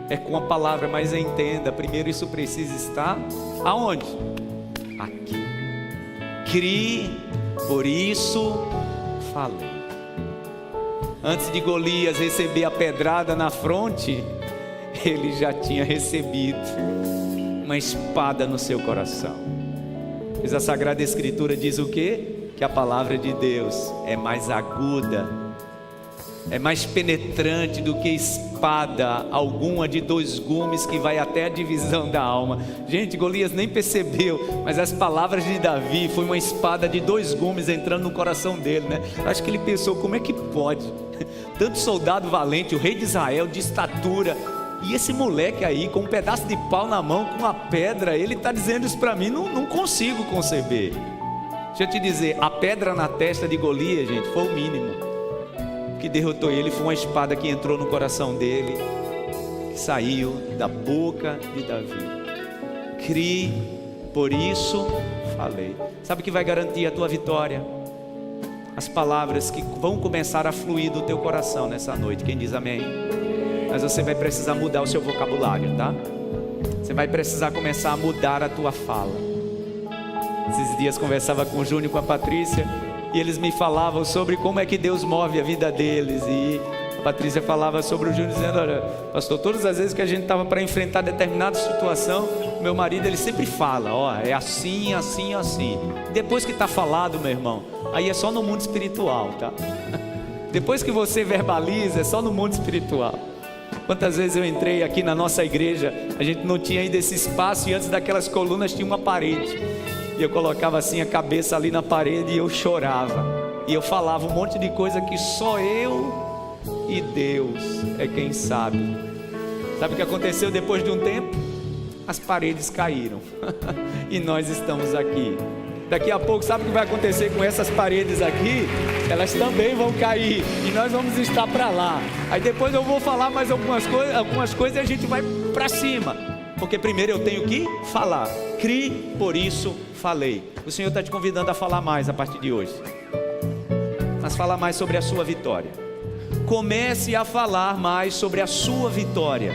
É com a palavra, mas entenda, primeiro isso precisa estar aonde? Aqui. Crie, por isso falei. Antes de Golias receber a pedrada na fronte, ele já tinha recebido uma espada no seu coração. Pois a Sagrada Escritura diz o quê? Que a palavra de Deus é mais aguda, é mais penetrante do que espada alguma de 2 gumes que vai até a divisão da alma. Gente, Golias nem percebeu, mas as palavras de Davi foi uma espada de 2 gumes entrando no coração dele, né? Acho que ele pensou: como é que pode? Tanto soldado valente, o rei de Israel, de estatura, e esse moleque aí com um pedaço de pau na mão, com uma pedra, ele está dizendo isso para mim, não consigo conceber. Deixa eu te dizer, a pedra na testa de Golias, gente, foi o mínimo. O que derrotou ele foi uma espada que entrou no coração dele, que saiu da boca de Davi. Crie, por isso falei. Sabe o que vai garantir a tua vitória? As palavras que vão começar a fluir do teu coração nessa noite. Quem diz amém? Mas você vai precisar mudar o seu vocabulário, tá? Você vai precisar começar a mudar a tua fala. Esses dias conversava com o Júnior e com a Patrícia, e eles me falavam sobre como é que Deus move a vida deles. E a Patrícia falava sobre o Júnior, dizendo: olha, pastor, todas as vezes que a gente estava para enfrentar determinada situação, meu marido, ele sempre fala: ó, é assim, assim, assim. Depois que está falado, meu irmão, aí é só no mundo espiritual, tá? Depois que você verbaliza, é só no mundo espiritual. Quantas vezes eu entrei aqui na nossa igreja, a gente não tinha ainda esse espaço, e antes daquelas colunas tinha uma parede, e eu colocava assim a cabeça ali na parede e eu chorava, e eu falava um monte de coisa que só eu e Deus é quem sabe. Sabe o que aconteceu depois de um tempo? As paredes caíram e nós estamos aqui. Daqui a pouco, sabe o que vai acontecer com essas paredes aqui? Elas também vão cair e nós vamos estar para lá. Aí depois eu vou falar mais algumas coisas e a gente vai para cima. Porque primeiro eu tenho que falar. Crie, por isso falei. O Senhor está te convidando a falar mais a partir de hoje. Mas falar mais sobre a sua vitória. Comece a falar mais sobre a sua vitória.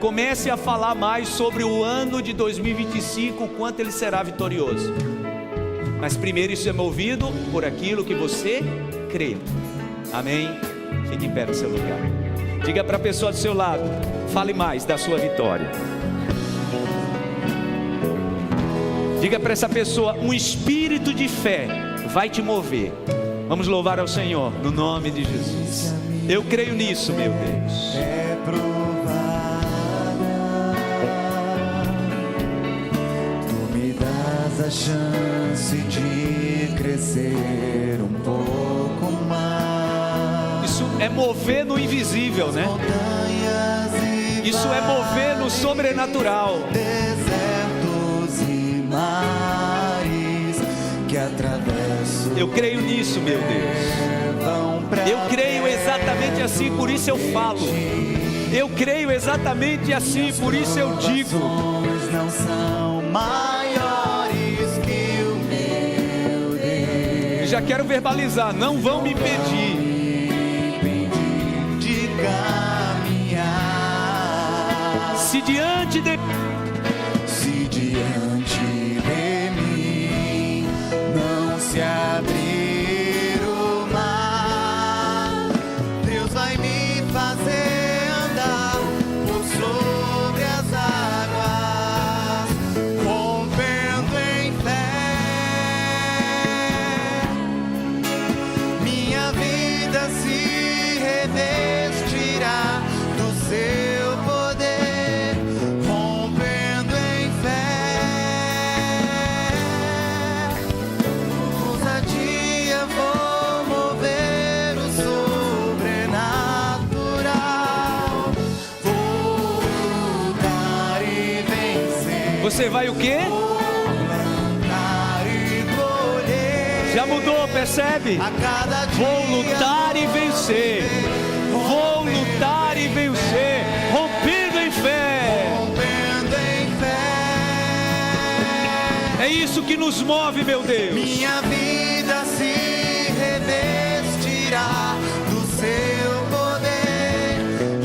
Comece a falar mais sobre o ano de 2025, o quanto ele será vitorioso. Mas primeiro isso é movido por aquilo que você crê. Amém? Fique em pé no seu lugar. Diga para a pessoa do seu lado: fale mais da sua vitória. Diga para essa pessoa: um espírito de fé vai te mover. Vamos louvar ao Senhor no nome de Jesus. Eu creio nisso, meu Deus. É provada, tu me dás a chance de crescer um pouco mais. Isso é mover no invisível, né? Isso é mover no sobrenatural. Desertos e mares que atravesso. Eu creio nisso, meu Deus. Eu creio exatamente assim, por isso eu falo. Eu creio exatamente assim, por isso eu digo. Não são maiores que o meu Deus. Já quero verbalizar, não vão me impedir de caminhar. Se diante de mim não se abrir o mar, Deus vai me fazer andar por sobre as águas, rompendo em fé. Minha vida se revestirá do seu poder, rompendo em fé. Ousadia vou mover o sobrenatural, vou lutar e vencer. você vai o quê? Plantar e colher. Já mudou, percebe? A cada dia Vou lutar e vencer. Vou lutar e vencer. Rompido em fé. rompendo em fé. É isso que nos move, meu Deus. Minha vida se revestirá do seu poder,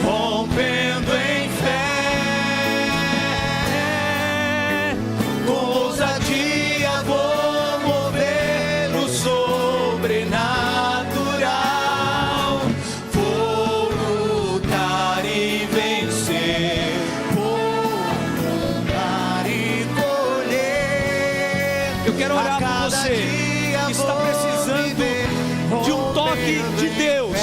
rompendo em fé. Com ousadia vou mover o sobrenatural, vou lutar e vencer, vou lutar e colher. Eu quero orar por você que está precisando de um toque de Deus,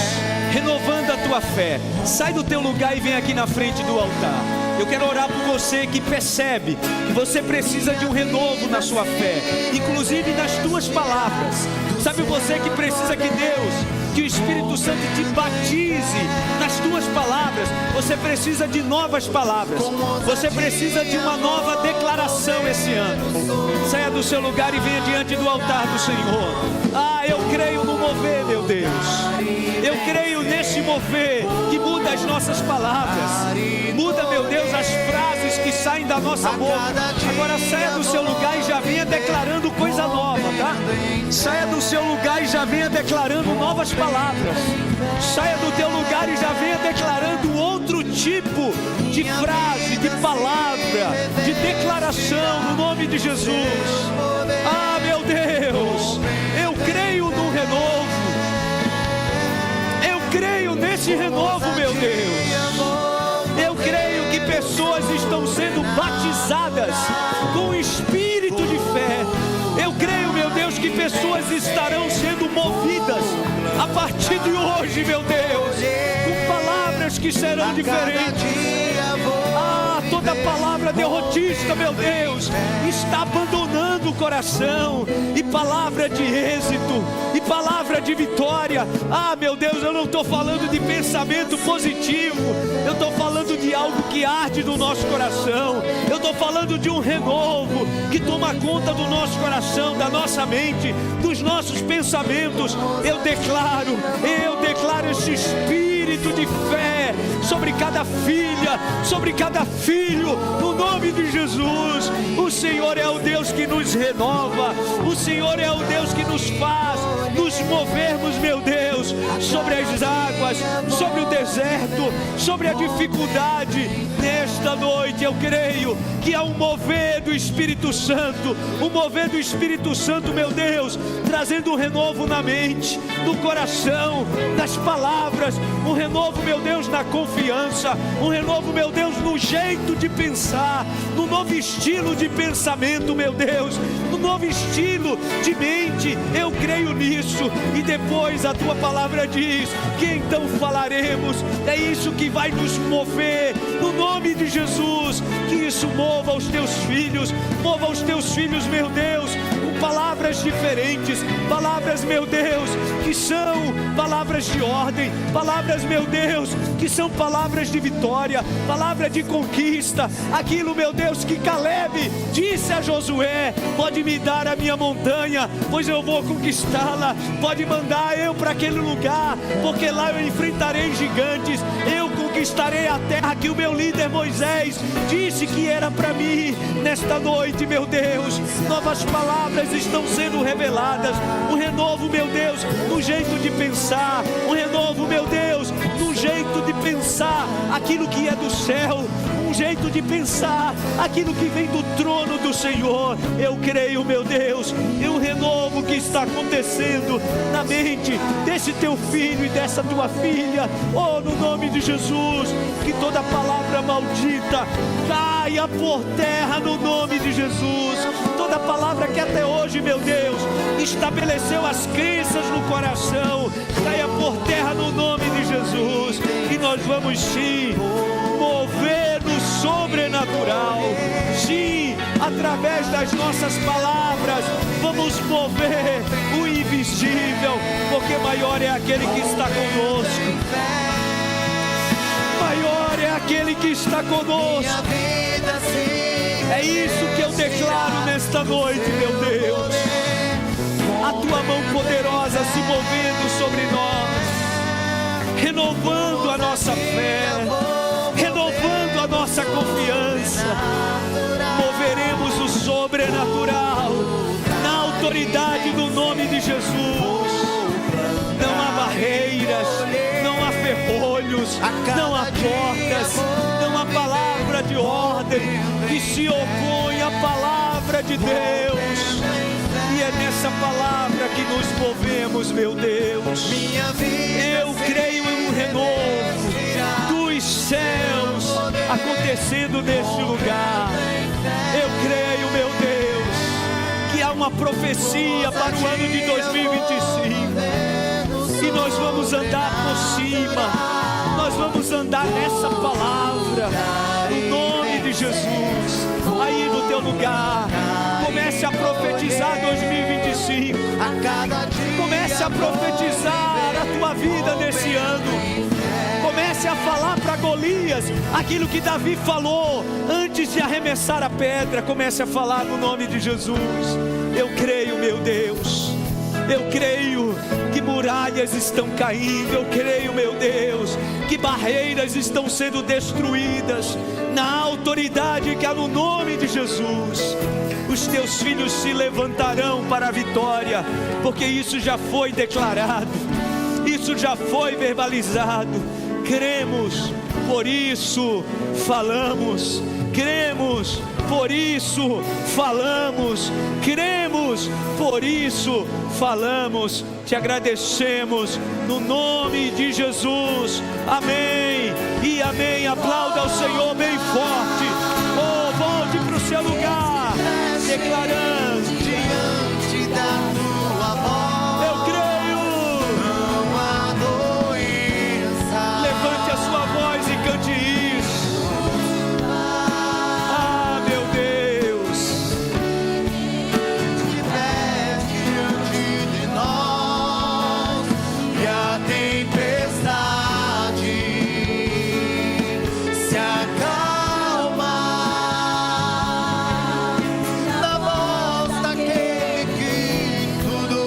renovando a tua fé. Sai do teu lugar e vem aqui na frente do altar. Eu quero orar por você que percebe que você precisa de um renovo na sua fé, inclusive nas tuas palavras. Sabe você que precisa que Deus, que o Espírito Santo te batize nas tuas palavras. Você precisa de novas palavras. Você precisa de uma nova declaração esse ano. Saia do seu lugar e venha diante do altar do Senhor. Ah, eu creio no mover, meu Deus. Eu creio nesse mover que muda as nossas palavras. Muda, meu Deus, as frases que saem da nossa boca. Agora saia do seu lugar e já venha declarando coisa nova, tá? Saia do seu lugar e já venha declarando novas palavras. Saia do teu lugar e já venha declarando outro tipo de frase, de palavra, de declaração no nome de Jesus. Ah, meu Deus, eu creio no renovo. Eu creio nesse renovo, meu Deus. Eu creio que pessoas estão sendo batizadas com o espírito de fé. Eu creio, meu Deus, que pessoas estarão sendo movidas a partir de hoje, meu Deus, com palavras que serão diferentes. Ah, toda palavra derrotista, meu Deus, está abandonando o coração, e palavra de êxito, e palavra de vitória. Ah, meu Deus, eu não estou falando de pensamento positivo, eu estou falando de algo que arde no nosso coração. Eu estou falando de um renovo que toma conta do nosso coração, da nossa mente, dos nossos pensamentos. Eu declaro esse espírito de fé sobre cada filha, sobre cada filho, no nome de Jesus. O Senhor é o Deus que nos renova, o Senhor é o Deus que nos faz nos movermos, meu Deus, sobre as águas, sobre o deserto, sobre a dificuldade. Nesta noite eu creio que há um mover do Espírito Santo, um mover do Espírito Santo, meu Deus, trazendo um renovo na mente, no coração, nas palavras, um renovo, meu Deus, na confiança, um renovo, meu Deus, no jeito de pensar, no novo estilo de pensamento, meu Deus, no novo estilo de mente. Eu creio nisso, e depois a tua palavra diz que então falaremos. É isso que vai nos mover, no nome de Jesus. Que isso mova os teus filhos, meu Deus, com palavras diferentes, palavras, meu Deus, que são palavras de ordem, palavras, meu Deus, que são palavras de vitória, palavra de conquista. Aquilo, meu Deus, que Caleb disse a Josué: pode me dar a minha montanha, pois eu vou conquistá-la. Pode mandar eu para aquele lugar, porque lá eu enfrentarei gigantes. Eu conquistarei a terra que o meu líder Moisés disse que era para mim. Nesta noite, meu Deus, novas palavras estão sendo reveladas. Um renovo, meu Deus, no jeito de pensar. Um renovo, meu Deus, no jeito de pensar aquilo que é do céu. Um jeito de pensar aquilo que vem do trono do Senhor. Eu creio, meu Deus, em um renovo que está acontecendo na mente desse teu filho e dessa tua filha. Oh, no nome de Jesus, que toda palavra maldita caia por terra no nome de Jesus. Toda palavra que até hoje, meu Deus, estabeleceu as crenças no coração, caia por terra no nome de Jesus. E nós vamos sim mover no sobrenatural. Sim, através das nossas palavras vamos mover o invisível, porque maior é aquele que está conosco. Maior é aquele que está conosco. É isso que eu declaro nesta noite, meu Deus. A tua mão poderosa se movendo sobre nós, renovando a nossa fé, renovando a nossa confiança. Moveremos o sobrenatural na autoridade do nome de Jesus. Não há barreiras, não há ferrolhos, não há portas, não há palavra de ordem que se opõe à palavra de Deus. E é nessa palavra que nos movemos, meu Deus. Eu creio em um renovo dos céus acontecendo neste lugar. Eu creio, meu Deus, que há uma profecia para o ano de 2025. E nós vamos andar por cima, nós vamos andar nessa palavra, no nome de Jesus. Aí no teu lugar, comece a profetizar 2025. Comece a profetizar a tua vida nesse ano. Comece a falar para Golias aquilo que Davi falou antes de arremessar a pedra. Comece a falar no nome de Jesus. Eu creio, meu Deus. Eu creio que muralhas estão caindo. Eu creio, meu Deus, que barreiras estão sendo destruídas na autoridade que há no nome de Jesus. Os teus filhos se levantarão para a vitória, porque isso já foi declarado, isso já foi verbalizado. cremos, por isso falamos. Cremos, por isso falamos. Cremos, por isso falamos. Te agradecemos no nome de Jesus. Amém e amém. Aplauda ao Senhor bem forte. Oh, volte para o seu lugar, declarando: diante da tua voz, eu creio. não há doença. Levante a sua voz e cante isso. Ah, meu Deus. Que desce diante de nós e a tempestade se acalma na voz daquele que tudo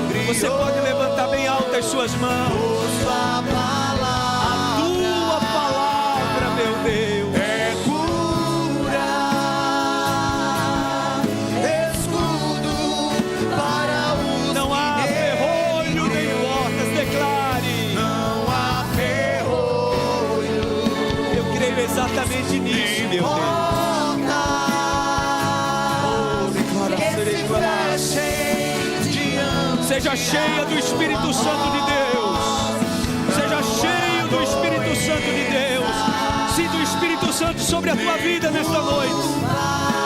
criou. Você pode levantar bem alto as suas mãos. Sua palavra, Tua palavra, meu Deus, é cura, escudo para os não há que ferrolho nele nem creem. portas. Declare: Não há ferrolho, eu creio exatamente nisso, meu Deus. porta que se fechem diante. Seja cheia do Espírito Santo de Deus. Seja cheio do Espírito Santo de Deus. Sinta o Espírito Santo sobre a tua vida nesta noite.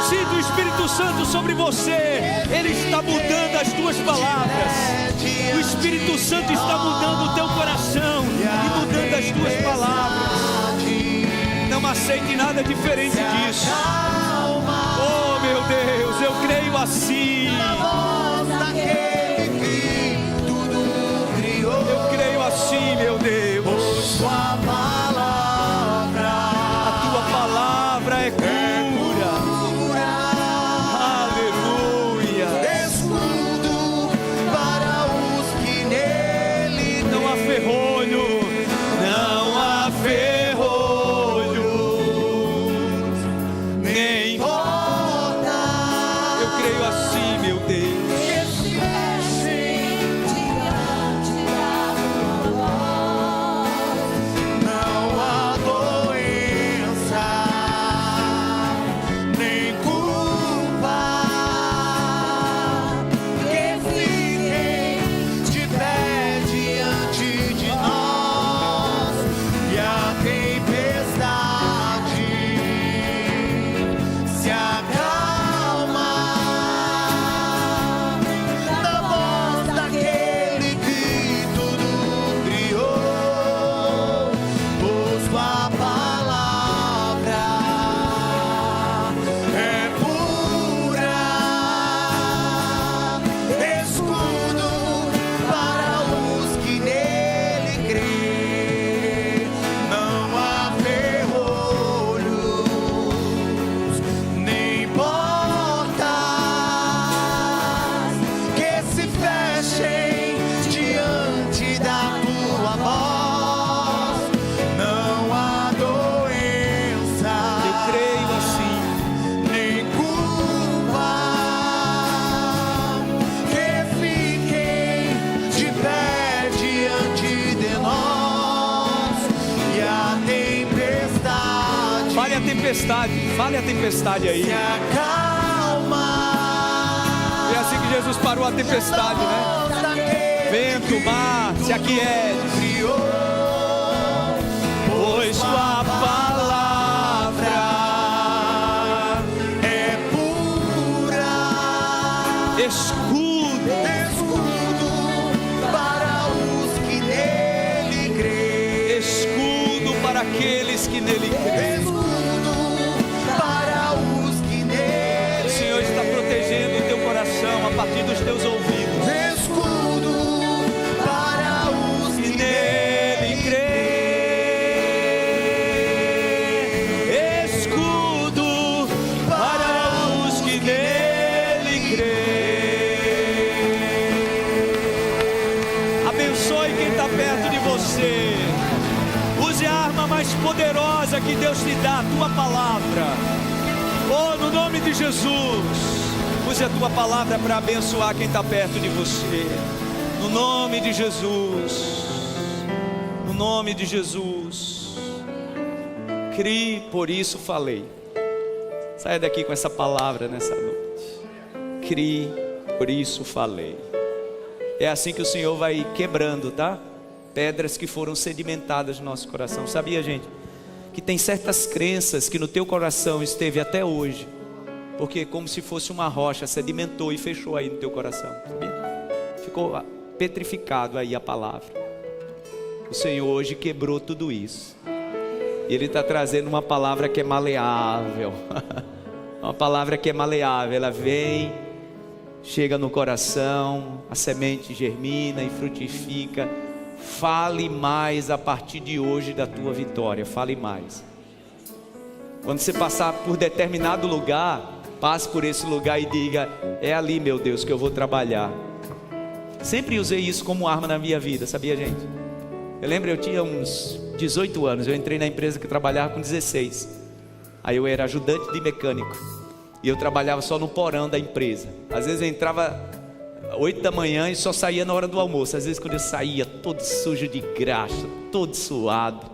Sinta o Espírito Santo sobre você. Ele está mudando as tuas palavras. O Espírito Santo está mudando o teu coração e mudando as tuas palavras. Não aceite nada diferente disso. Oh, meu Deus, eu creio assim. Voz daquele que tudo criou. Eu creio assim, meu Deus. Sua palavra, A tua palavra é cura. Aleluia. escudo para os que nele Não há ferrolho. Não há ferrolho. Nem porta eu creio assim, meu Deus. que se fechem diante da tua voz. Não há doença, nem culpa que fiquem de pé diante de nós e a tempestade se acalma na voz daquele que tudo criou. Pois sua palavra é pura, escudo para os que nele creem. Não há ferrolhos, nem portas que se fechem diante da tua voz. Não há doença, Eu creio assim. nem culpa que fiquem de pé diante de nós e a tempestade Fale a tempestade. Fale a tempestade aí. se acalma. É assim que Jesus parou a tempestade, né? Voz daquele Vento, mar, se aquiete. criou. Pois tua palavra É pura, escudo. escudo para os que nele creem. Escudo para aqueles que nele creem. Escudo para os que O nele Senhor está protegendo o teu coração a partir dos teus ouvidos. escudo para os Que que nele creem. Escudo para os que nele creem. Abençoe quem está perto de você. Use a arma mais poderosa que Deus te dá, a tua palavra. Oh, no nome de Jesus. Use a tua palavra para abençoar quem está perto de você. No nome de Jesus. No nome de Jesus. Criei, por isso falei. Saia daqui com essa palavra nessa noite. Criei, por isso falei. É assim que o Senhor vai quebrando, tá? Pedras que foram sedimentadas no nosso coração. Sabia, gente? Que tem certas crenças que no teu coração esteve até hoje, porque como se fosse uma rocha, sedimentou e fechou aí no teu coração, sabia? Ficou petrificado aí a palavra. O Senhor hoje quebrou tudo isso, e Ele está trazendo uma palavra que é maleável. Uma palavra que é maleável, ela vem, chega no coração, a semente germina e frutifica. Fale mais a partir de hoje da tua vitória. Fale mais. Quando você passar por determinado lugar, passe por esse lugar e diga: é ali, meu Deus, que eu vou trabalhar. Sempre usei isso como arma na minha vida, sabia, gente? Eu lembro, eu tinha uns 18 anos. Eu entrei na empresa que trabalhava com 16. Aí eu era ajudante de mecânico, e eu trabalhava só no porão da empresa. Às vezes eu entrava 8 da manhã e só saía na hora do almoço. Às vezes quando eu saía todo sujo de graxa, todo suado,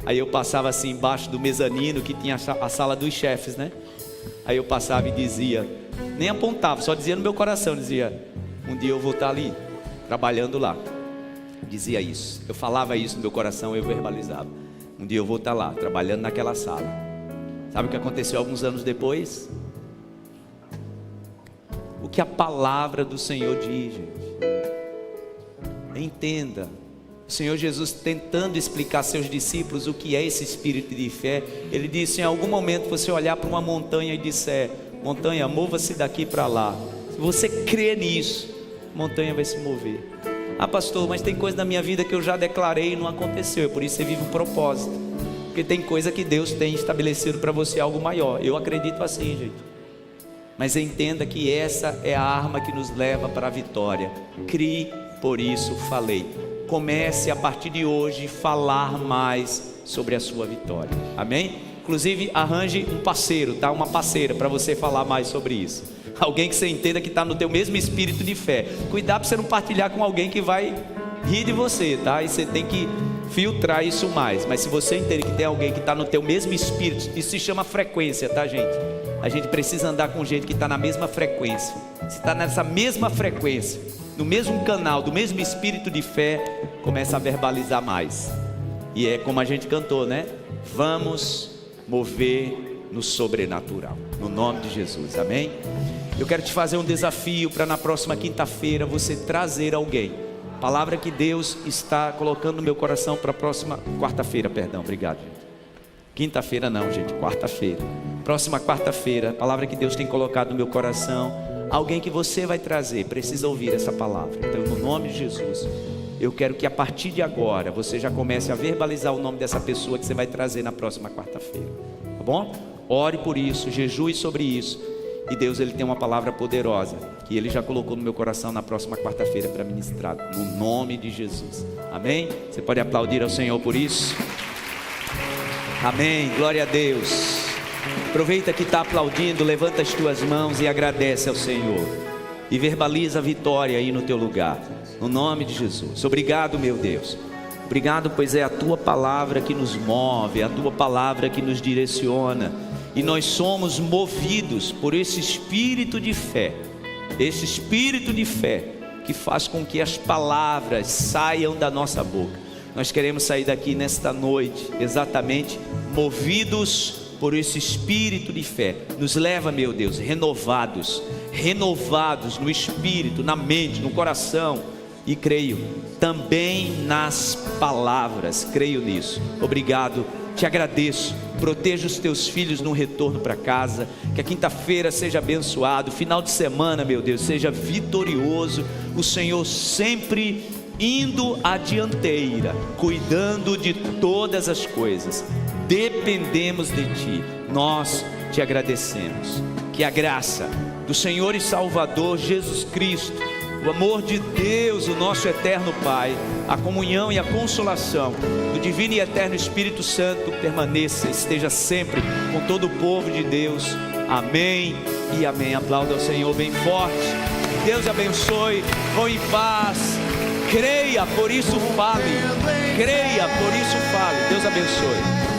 aí eu passava assim embaixo do mezanino que tinha a sala dos chefes, né? Aí eu passava e dizia, nem apontava, só dizia no meu coração, dizia: um dia eu vou estar ali, trabalhando lá. Dizia isso, eu falava isso no meu coração, eu verbalizava: um dia eu vou estar lá, trabalhando naquela sala. Sabe o que aconteceu alguns anos depois? O que a palavra do Senhor diz, gente. Entenda. O Senhor Jesus, tentando explicar a seus discípulos o que é esse espírito de fé, Ele disse: em algum momento você olhar para uma montanha e disser: montanha, mova-se daqui para lá. Se você crê nisso, a montanha vai se mover. Ah, pastor, mas tem coisa na minha vida que eu já declarei e não aconteceu. Por isso você vive um propósito, porque tem coisa que Deus tem estabelecido para você, algo maior. Eu acredito assim, gente. Mas entenda que essa é a arma que nos leva para a vitória. Crie, por isso falei. Comece a partir de hoje a falar mais sobre a sua vitória. Amém? Inclusive arranje um parceiro, tá? Uma parceira para você falar mais sobre isso. Alguém que você entenda que está no teu mesmo espírito de fé. Cuidado para você não partilhar com alguém que vai rir de você, tá? E você tem que filtrar isso mais. Mas se você entende que tem alguém que está no teu mesmo espírito, isso se chama frequência, tá, gente? A gente precisa andar com gente que está na mesma frequência. Se está nessa mesma frequência, no mesmo canal, do mesmo espírito de fé, começa a verbalizar mais. E é como a gente cantou, né? Vamos mover no sobrenatural, no nome de Jesus, amém? Eu quero te fazer um desafio para na próxima quinta-feira você trazer alguém. Palavra que Deus está colocando no meu coração para a próxima quarta-feira, perdão, obrigado, gente. Quinta-feira não, gente, quarta-feira. Próxima quarta-feira, a palavra que Deus tem colocado no meu coração. Alguém que você vai trazer, precisa ouvir essa palavra. Então, no nome de Jesus, eu quero que a partir de agora, você já comece a verbalizar o nome dessa pessoa que você vai trazer na próxima quarta-feira. Tá bom? Ore por isso, jejue sobre isso. E Deus, Ele tem uma palavra poderosa que Ele já colocou no meu coração na próxima quarta-feira para ministrar. No nome de Jesus. Amém? Você pode aplaudir ao Senhor por isso? Amém, glória a Deus. Aproveita que está aplaudindo, levanta as tuas mãos e agradece ao Senhor. E verbaliza a vitória aí no teu lugar, no nome de Jesus. Obrigado, meu Deus. Obrigado, pois é a tua palavra que nos move, é a tua palavra que nos direciona. E nós somos movidos por esse espírito de fé. Esse espírito de fé que faz com que as palavras saiam da nossa boca. Nós queremos sair daqui nesta noite, exatamente movidos por esse espírito de fé. Nos leva, meu Deus, renovados no espírito, na mente, no coração. E creio também nas palavras, creio nisso. Obrigado, te agradeço. Proteja os teus filhos no retorno para casa. Que a quinta-feira seja abençoado. Final de semana, meu Deus, seja vitorioso. O Senhor sempre indo à dianteira, cuidando de todas as coisas. Dependemos de Ti. Nós te agradecemos. Que a graça do Senhor e Salvador Jesus Cristo, o amor de Deus, o nosso eterno Pai, a comunhão e a consolação do divino e eterno Espírito Santo permaneça, esteja sempre com todo o povo de Deus. Amém e amém. Aplauda ao Senhor bem forte. Deus abençoe. Vão em paz. Creia, por isso fale. Creia, por isso fale. Deus abençoe.